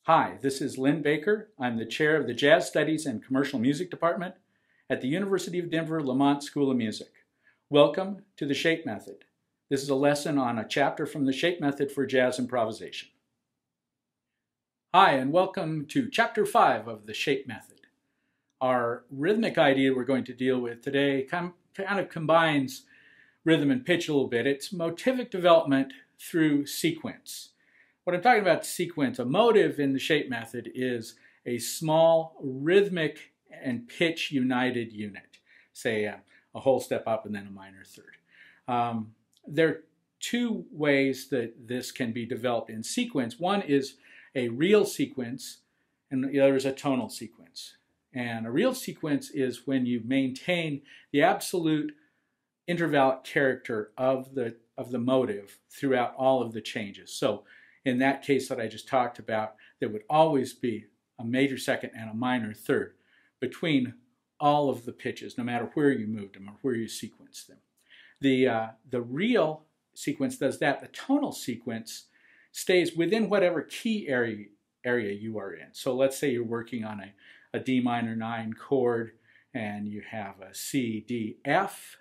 Hi, this is Lynn Baker. I'm the chair of the Jazz Studies and Commercial Music Department at the University of Denver Lamont School of Music. Welcome to the Shape Method. This is a lesson on a chapter from the Shape Method for Jazz Improvisation. Hi, and welcome to Chapter 5 of the Shape Method. Our rhythmic idea we're going to deal with today kind of combines rhythm and pitch a little bit. It's motivic development through sequence. What I'm talking about sequence, a motive in the Shape Method is a small rhythmic and pitch united unit. Say a whole step up and then a minor third. There are two ways that this can be developed in sequence. One is a real sequence and the other is a tonal sequence. And a real sequence is when you maintain the absolute intervallic character of the motive throughout all of the changes. So in that case that I just talked about, there would always be a major second and a minor third between all of the pitches, no matter where you moved them or where you sequenced them. The real sequence does that. The tonal sequence stays within whatever key area you are in. So let's say you're working on a D minor 9 chord and you have a C, D, F,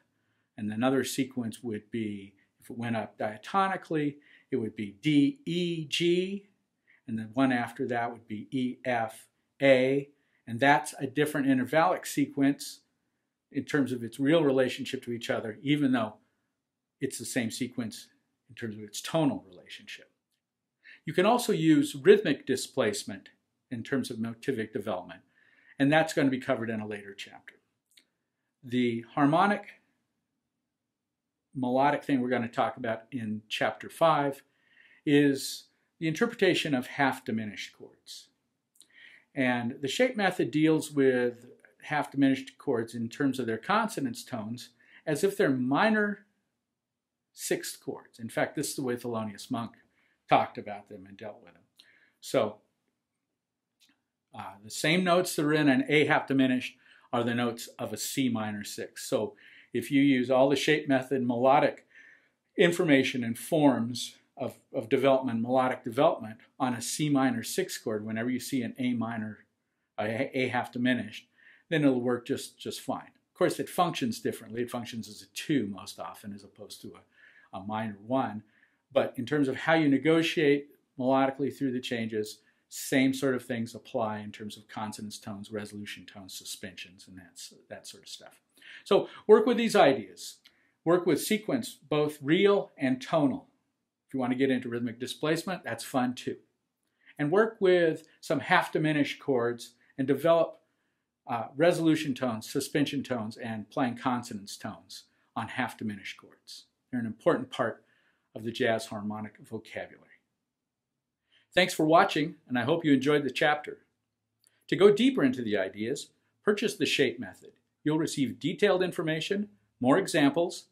and another sequence would be, if it went up diatonically, it would be D, E, G, and then one after that would be E, F, A, and that's a different intervallic sequence in terms of its real relationship to each other, even though it's the same sequence in terms of its tonal relationship. You can also use rhythmic displacement in terms of motivic development, and that's going to be covered in a later chapter. The harmonic melodic thing we're going to talk about in Chapter 5 is the interpretation of half-diminished chords. And the Shape Method deals with half-diminished chords in terms of their consonance tones as if they're minor sixth chords. In fact, this is the way Thelonious Monk talked about them and dealt with them. So the same notes that are in an A half-diminished are the notes of a C minor 6. So if you use all the Shape Method melodic information and forms of development, melodic development on a C minor 6 chord, whenever you see an A half diminished, then it'll work just fine. Of course, it functions differently. It functions as a 2 most often as opposed to a minor 1. But in terms of how you negotiate melodically through the changes, same sort of things apply in terms of consonance tones, resolution tones, suspensions, and that sort of stuff. So work with these ideas. Work with sequence, both real and tonal. If you want to get into rhythmic displacement, that's fun too. And work with some half-diminished chords and develop resolution tones, suspension tones, and playing consonance tones on half-diminished chords. They're an important part of the jazz harmonic vocabulary. Thanks for watching, and I hope you enjoyed the chapter. To go deeper into the ideas, purchase the Shape Method. You'll receive detailed information, more examples,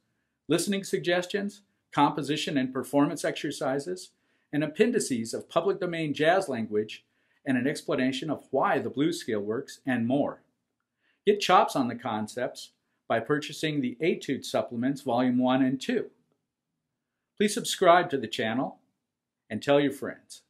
listening suggestions, composition and performance exercises, and appendices of public domain jazz language, and an explanation of why the blues scale works, and more. Get chops on the concepts by purchasing the Etude Supplements Volume 1 and 2. Please subscribe to the channel and tell your friends.